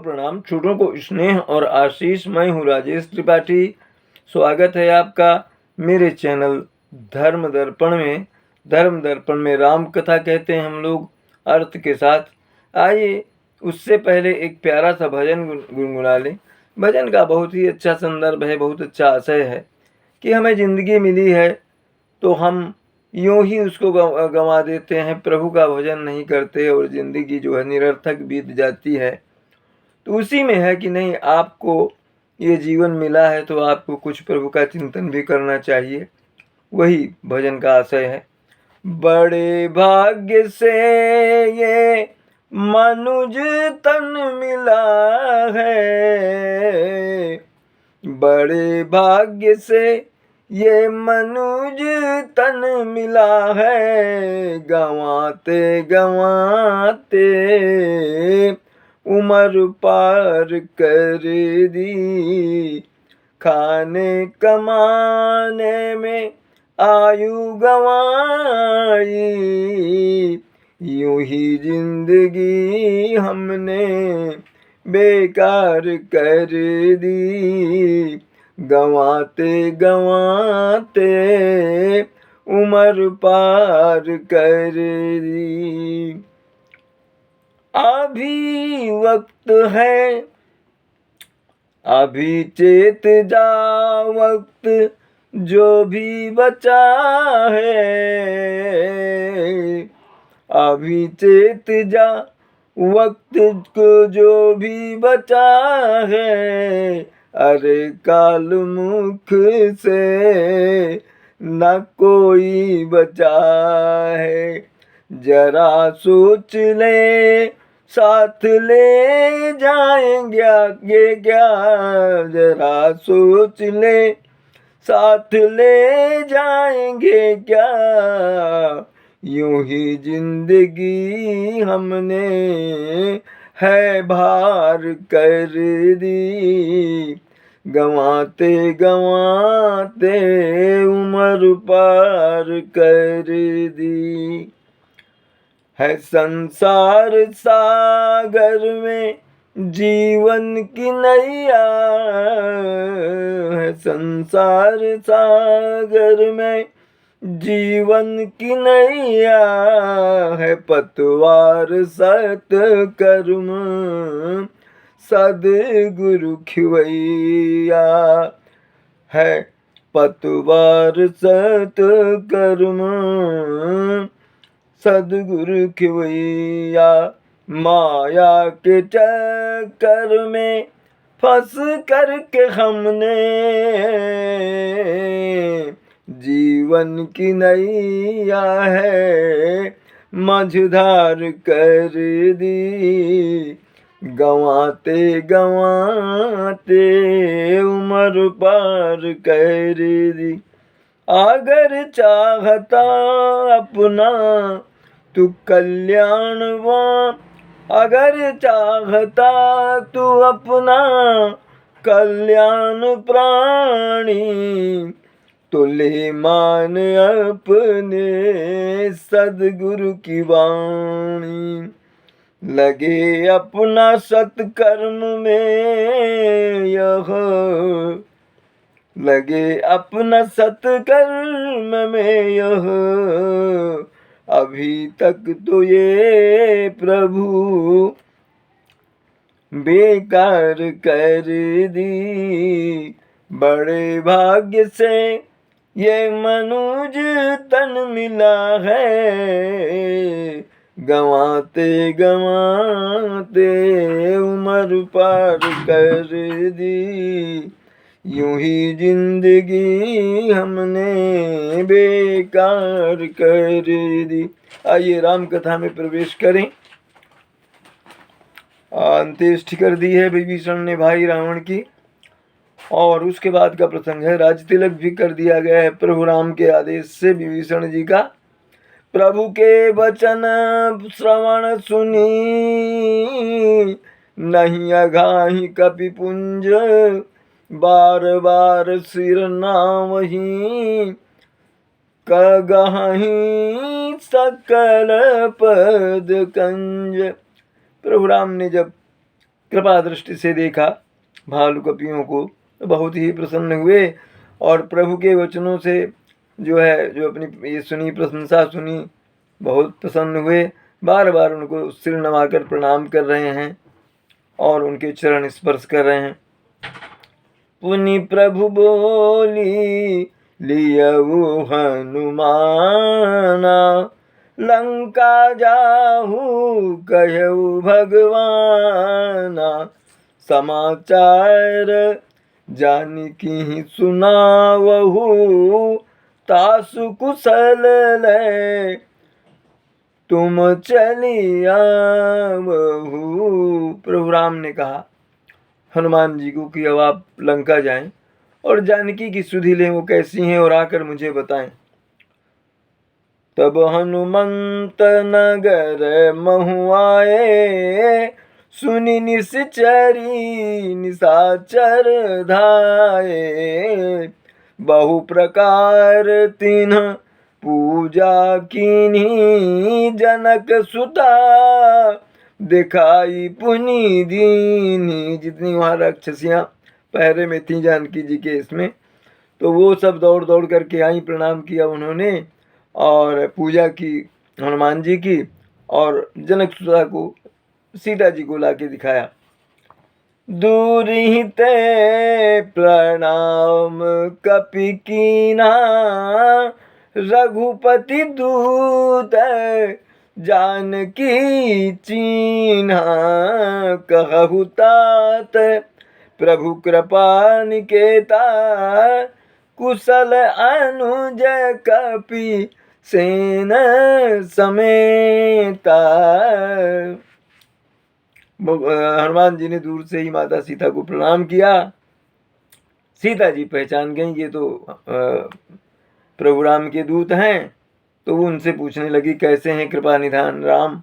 प्रणाम। छोटों को स्नेह और आशीष। मैं हूँ राजेश त्रिपाठी। स्वागत है आपका मेरे चैनल धर्म दर्पण में। धर्म दर्पण में राम कथा कहते हैं हम लोग अर्थ के साथ। आइए उससे पहले एक प्यारा सा भजन गुनगुना लें। भजन का बहुत ही अच्छा संदर्भ है, बहुत अच्छा आशय है कि हमें ज़िंदगी मिली है तो हम यूं ही उसको गंवा देते हैं, प्रभु का भजन नहीं करते और ज़िंदगी जो है निरर्थक बीत जाती है। तो उसी में है कि नहीं, आपको ये जीवन मिला है तो आपको कुछ प्रभु का चिंतन भी करना चाहिए। वही भजन का आशय है। बड़े भाग्य से ये मनुज तन मिला है, बड़े भाग्य से ये मनुज तन मिला है। गंवाते गंवाते उम्र पार कर दी, खाने कमाने में आयु गंवाई। यूं ही जिंदगी हमने बेकार कर दी, गंवाते गंवाते उम्र पार कर दी। अभी वक्त है, अभी चेत जा, वक्त जो भी बचा है। अभी चेत जा, वक्त को जो भी बचा है। अरे काल मुख से न कोई बचा है। जरा सोच ले, साथ ले जाएंगे आगे क्या। जरा सोच ले, साथ ले जाएंगे क्या। यूं ही जिंदगी हमने है भार कर दी, गंवाते गंवाते उम्र पार कर दी। है संसार सागर में जीवन की नैया, है संसार सागर में जीवन की नैया। है पतवार सत कर्म सद्गुरु खिवैया, है पतवार सत कर्म सद्गुरु खिवैया। माया के चक्कर में फंस करके हमने जीवन की नैया है मझधार कर दी, गंवाते गंवाते उम्र पार कर दी। अगर चाहता अपना तू कल्याणवान, अगर चाहता तू अपना कल्याण प्राणी, तो ले मान अपने सद्गुरु की वाणी। लगे अपना सत्कर्म में यह, लगे अपना सत्कर्म में यह। अभी तक तो ये प्रभु बेकार कर दी। बड़े भाग्य से ये मनुज तन मिला है, गंवाते गंवाते उम्र पार कर दी। यूं ही जिंदगी हमने बेकार कर दी। आइए राम कथा में प्रवेश करें। अंत्येष्टि कर दी है विभीषण ने भाई रावण की, और उसके बाद का प्रसंग है राज तिलक भी कर दिया गया है प्रभु राम के आदेश से विभीषण जी का। प्रभु के वचन श्रवण सुनी, नहीं अघाही कपिपुंज। बार बार सिर नावही, कगहि सकल पद कंज। प्रभु राम ने जब कृपा दृष्टि से देखा भालू कपियों को, तो बहुत ही प्रसन्न हुए और प्रभु के वचनों से जो अपनी ये सुनी, प्रशंसा सुनी, बहुत प्रसन्न हुए। बार बार उनको सिर नवाकर प्रणाम कर रहे हैं और उनके चरण स्पर्श कर रहे हैं। पुनि प्रभु बोली लियऊ हनुमाना, लंका जाहू कहऊ भगवाना, समाचार जानकी सुनावहु, तासु कुशल ले तुम चलिया बहू। प्रभु राम ने कहा हनुमान जी को कि अब आप लंका जाएं और जानकी की सुधि लें, वो कैसी हैं और आकर मुझे बताएं। तब हनुमंत नगर महु आए, सुनि निश्चरी निशाचर धाये, बहु प्रकार तिन्ह पूजा कीन्ही, जनक सुता दिखाई पुनि दीनी। जितनी वहाँ राक्षसियाँ पहरे में थी जानकी जी के इसमें, तो वो सब दौड़ दौड़ करके आई, प्रणाम किया उन्होंने और पूजा की हनुमान जी की, और जनक सुता को, सीता जी को लाके दिखाया। दूर ही ते प्रणाम कपि कीना, रघुपति दूत जानकी चीन्हा, कहु तात प्रभु कृपा निकेता, कुशल अनुज कपि सेन समेता। हनुमान जी ने दूर से ही माता सीता को प्रणाम किया। सीता जी पहचान गई ये तो प्रभु राम के दूत हैं, तो वो उनसे पूछने लगी कैसे हैं कृपा निधान राम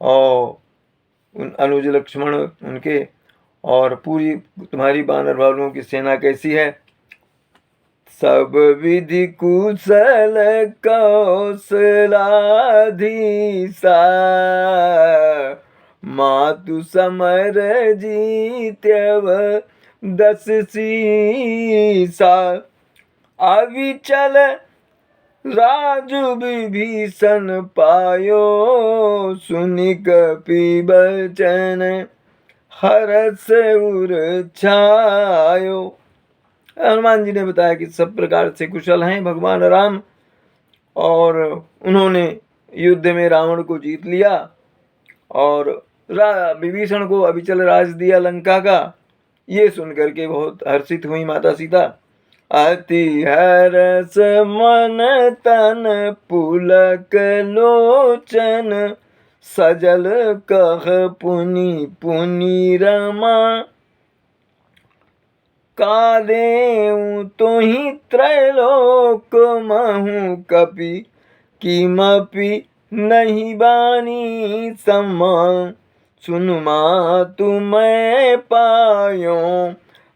और उन अनुज लक्ष्मण उनके, और पूरी तुम्हारी बानर भालुओं की सेना कैसी है। सब विधि कुशल कौशलाधीसा, मातु समर जीत्यव 10 सीसा, अविचल राजु विभीषण पायो, सुनि कपि बचन हर्ष उर छायो। हनुमान जी ने बताया कि सब प्रकार से कुशल हैं भगवान राम, और उन्होंने युद्ध में रावण को जीत लिया और विभीषण को अविचल राज दिया लंका का। ये सुनकर के बहुत हर्षित हुई माता सीता। अति हर्ष मन तन पुलक लोचन, सजल कह पुनि पुनि रमा, का देऊ तुहि त्रैलोक महु कपि, किमपि नहीं बानी समा, सुनु मातु मैं पायो,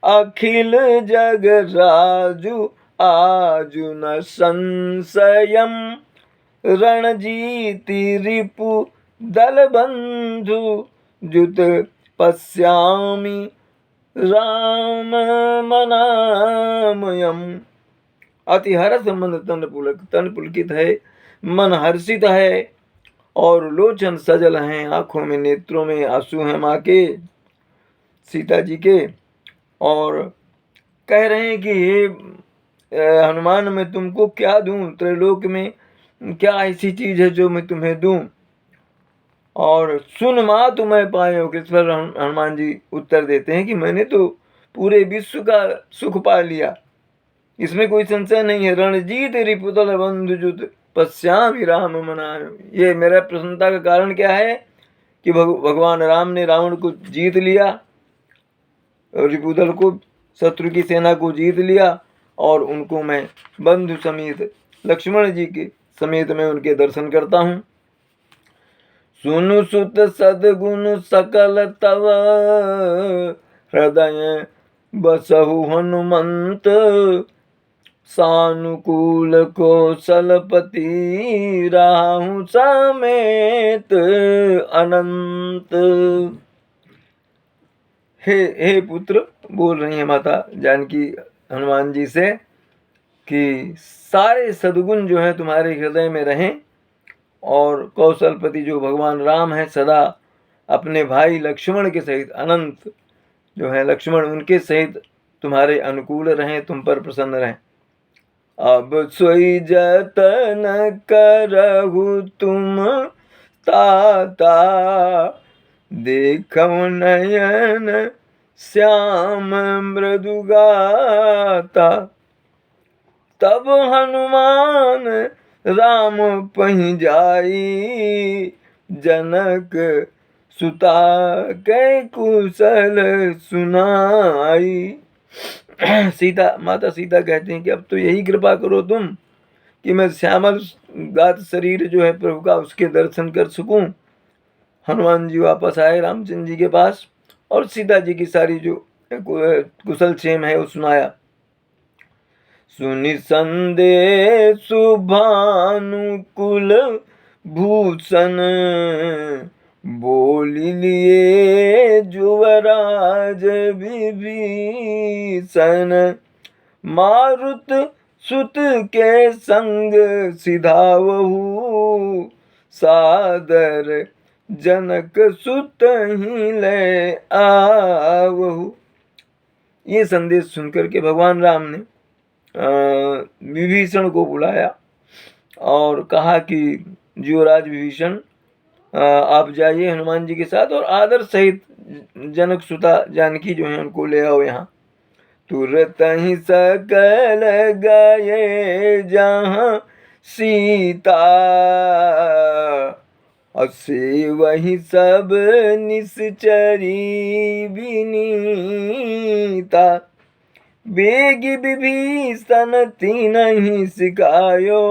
अखिल जग राजु आजु न संशयम, रणजीति रिपु दल बंधु जुत पश्यामि, राम मनामयम। अति हर्ष मन तन पुलकित है, मन हर्षित है और लोचन सजल हैं, आंखों में नेत्रों में आंसू हैं माँ के, सीता जी के, और कह रहे हैं कि हे हनुमान मैं तुमको क्या दूं, त्रैलोक में क्या ऐसी चीज है जो मैं तुम्हें दूं। और सुन माँ तुम्हें पाए हो, किस पर हनुमान जी उत्तर देते हैं कि मैंने तो पूरे विश्व का सुख पा लिया, इसमें कोई संशय नहीं है। रणजीत रिपुतल बंधुजुत पश्यामि राम मनामि। ये मेरा प्रसन्नता का कारण क्या है कि भगवान राम ने रावण को जीत लिया, रिपुदल को, शत्रु की सेना को जीत लिया, और उनको मैं बंधु समेत लक्ष्मण जी के समेत मैं उनके दर्शन करता हूँ। सुनु सुत सद्गुण सकल तव, हृदय बसहु हनुमंत, सानुकूल कौशलपति, राहु समेत अनंत। हे पुत्र, बोल रही है माता जानकी हनुमान जी से कि सारे सद्गुण जो है तुम्हारे हृदय में रहें, और कौशलपति जो भगवान राम है सदा अपने भाई लक्ष्मण के सहित, अनंत जो है लक्ष्मण, उनके सहित तुम्हारे अनुकूल रहें, तुम पर प्रसन्न रहें। अब सोई जतन करहु तुम ताता, देखो नयन श्याम मृदुगाता। तब हनुमान राम पहि जाई, जनक सुता कै कुशल सुनाई। माता सीता कहती हैं कि अब तो यही कृपा करो तुम कि मैं श्यामल गात शरीर जो है प्रभु का, उसके दर्शन कर सकूं। हनुमान जी वापस आए रामचंद्र जी के पास और सीता जी की सारी जो कुशल क्षेम है वो सुनाया। सुनि संदेश भानुकुल भूषण, बोली लिए जुवराज विभीषण। मारुत सुत के संग सिधावहु, सादर जनक सुत ही ले आवहु। ये संदेश सुनकर के भगवान राम ने विभीषण को बुलाया और कहा कि युवराज विभीषण, आप जाइए हनुमान जी के साथ और आदर सहित जनक सुता जानकी जो है उनको ले आओ यहाँ। तुरत ही सकल गए जहाँ सीता, असे वही सब निश्चरी विनीता। बेगी विभीषण तीनहि सिखायो,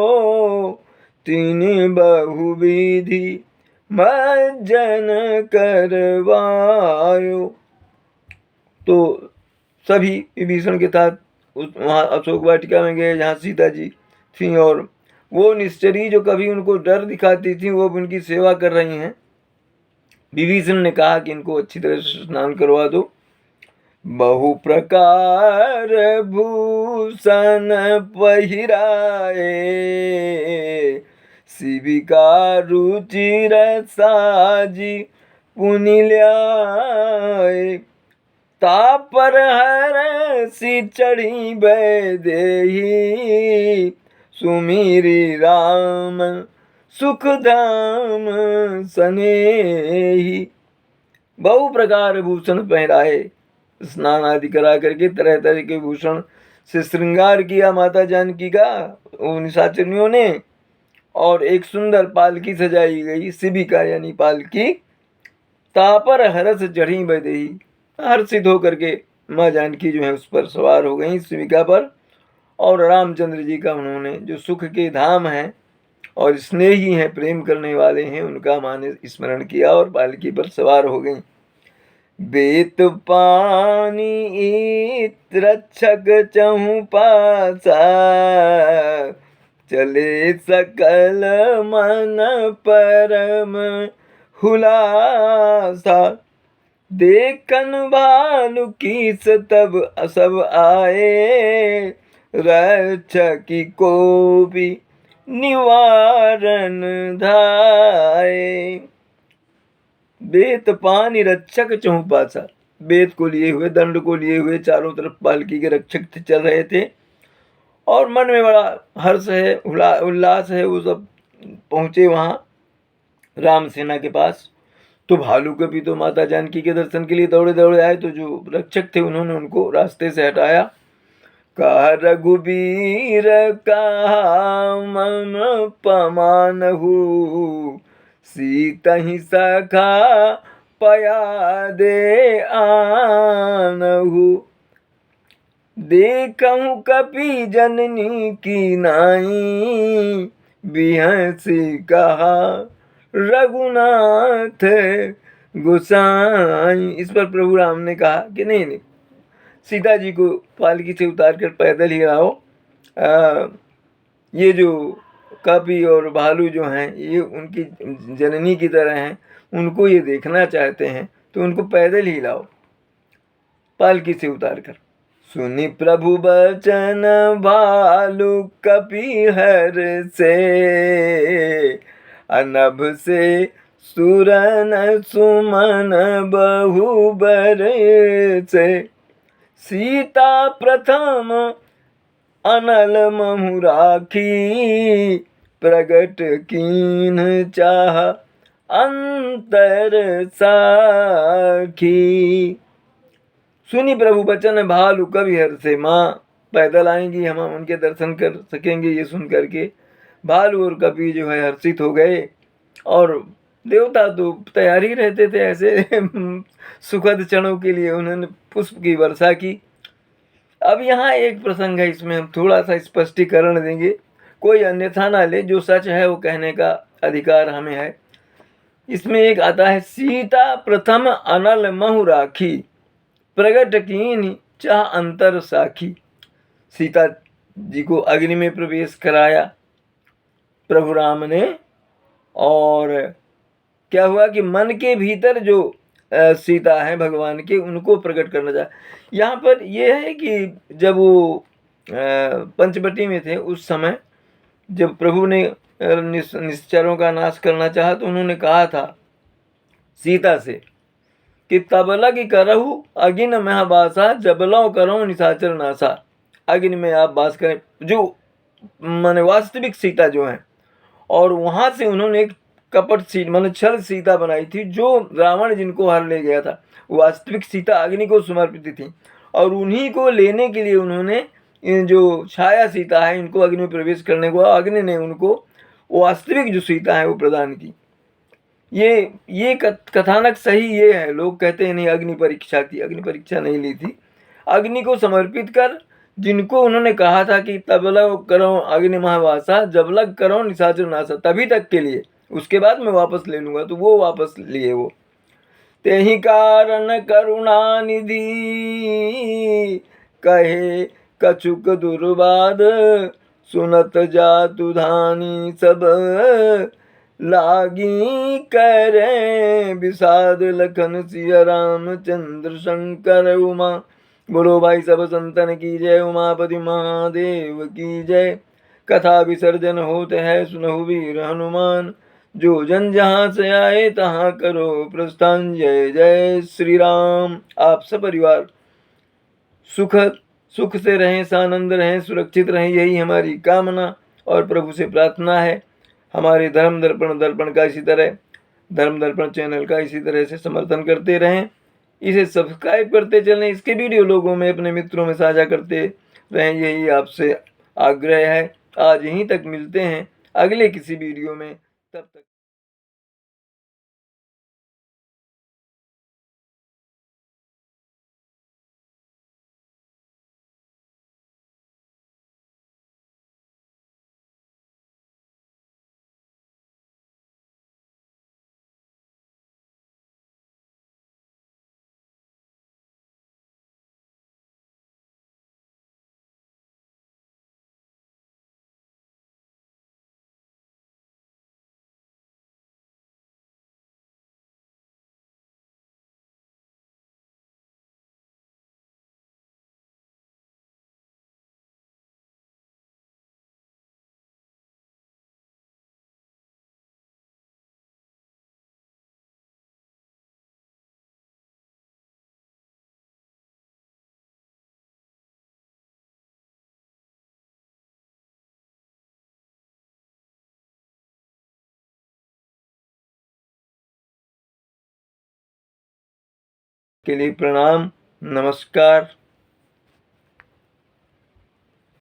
तीन बहुविधि मज्जन करवायो। तो सभी विभीषण के साथ वहाँ अशोक वाटिका में गए जहाँ सीता जी थी, और वो निश्चरी जो कभी उनको डर दिखाती थी वो अब उनकी सेवा कर रही हैं। विभीषण ने कहा कि इनको अच्छी तरह से स्नान करवा दो। बहु प्रकार भूषण पहिराए, शिविका रुचिर साजी पुनि ल्याए। तापर हर सी चढ़ी बैदेही, सुमिरी राम सुख धाम सनेही। बहु प्रकार भूषण पहराए, स्नान आदि करा करके तरह तरह के भूषण से श्रृंगार किया माता जानकी का उन निशाचरियों ने, और एक सुंदर पालकी सजाई गई, शिविका यानी पालकी। तापर हरस चढ़ी बैदेही, हर्षित होकर के माँ जानकी जो है उस पर सवार हो गई शिविका पर, और रामचंद्र जी का उन्होंने जो सुख के धाम हैं और स्नेही हैं, प्रेम करने वाले हैं, उनका माँ ने स्मरण किया और पालकी पर सवार हो गई। बेत पानी रक्षक चहु पासा, चले सकल मन परम हुलासा। देखन भालु कीस तब सब आए, रक्षकी को भी निवारण धाये। बेत पानी रक्षक चहु पासा, बेत को लिए हुए, दंड को लिए हुए चारों तरफ पालकी के रक्षक चल रहे थे, और मन में बड़ा हर्ष है, उल्लास है। वो सब पहुंचे वहाँ राम सेना के पास। तो भालू के भी तो माता जानकी के दर्शन के लिए दौड़े दौड़े आए, तो जो रक्षक थे उन्होंने उनको रास्ते से हटाया। कहा रघुबीर कहा मन पमानहु, सीता ही सखा पया दे आनहु। देखहु कपि जननी की नाई, बिहसी कहा रघुनाथ गोसाई। इस पर प्रभु राम ने कहा कि नहीं, सीता जी को पालकी से उतार कर पैदल ही आओ। ये जो कपि और भालू जो हैं ये उनकी जननी की तरह हैं, उनको ये देखना चाहते हैं तो उनको पैदल ही लाओ। पालकी से उतार कर। सुनि प्रभु बचन भालु कपिहर से, अनभ से सुरन सुमन बहु बरसे। सीता प्रथम अनल महु राखी, प्रगट कीन चाह अंतर साखी। सुनी प्रभु बचन भालु कपिहर से, माँ पैदल आएंगी, हम उनके दर्शन कर सकेंगे। ये सुन करके भालु और कपि जो है हर्षित हो गए, और देवता तो तैयार ही रहते थे ऐसे सुखद क्षणों के लिए। उन्होंने पुष्प की वर्षा की। अब यहाँ एक प्रसंग है, इसमें हम थोड़ा सा स्पष्टीकरण देंगे, कोई अन्यथा ना ले, जो सच है वो कहने का अधिकार हमें है। इसमें एक आता है, सीता प्रथम अनल महु राखी, प्रगट कीन चाह अंतर साखी। सीता जी को अग्नि में प्रवेश कराया प्रभु राम ने, और क्या हुआ कि मन के भीतर जो सीता है भगवान के, उनको प्रकट करना चाहा। यहाँ पर यह है कि जब वो पंचवटी में थे, उस समय जब प्रभु ने निश्चरों का नाश करना चाहा, तो उन्होंने कहा था सीता से कि तबलग करहु अग्नि में बासा, जबलों करो निशाचर नासा। अग्नि में आप वास करें, जो माने वास्तविक सीता जो है। और वहां से उन्होंने एक कपट सीता माने छल सीता बनाई थी, जो रावण जिनको हर ले गया था। वास्तविक सीता अग्नि को समर्पित थी, और उन्हीं को लेने के लिए उन्होंने इन जो छाया सीता है, इनको अग्नि में प्रवेश करने को, अग्नि ने उनको वास्तविक जो सीता है वो प्रदान की। ये कथानक सही ये है। लोग कहते हैं नहीं अग्नि परीक्षा थी, अग्नि परीक्षा नहीं ली थी। अग्नि को समर्पित कर, जिनको उन्होंने कहा था कि तबलग करो अग्नि महावासा, जबलग करो निशाचर नासा, तभी तक के लिए, उसके बाद मैं वापस ले लूंगा, तो वो वापस लिए वो। तेहि कारण करुणा निधि, कहे कछुक दुर्बाद, सुनत जातु धानी सब, लागी करे विषाद। लखन सिया रामचंद्र शंकर उमा, बोलो भाई सब संतन की जय, उमापति महादेव की जय। कथा विसर्जन होते है सुनहु वीर हनुमान, जो जन जहाँ से आए तहाँ करो प्रस्थान। जय जय श्री राम। आप सब परिवार सुख से रहें, सानंद रहें, सुरक्षित रहें, यही हमारी कामना और प्रभु से प्रार्थना है। हमारे धर्म दर्पण का इसी तरह, धर्म दर्पण चैनल का इसी तरह से समर्थन करते रहें, इसे सब्सक्राइब करते चलें, इसके वीडियो लोगों में अपने मित्रों में साझा करते रहें, यही आपसे आग्रह है। आज यहीं तक, मिलते हैं अगले किसी वीडियो में, तब तक। के लिए प्रणाम, नमस्कार।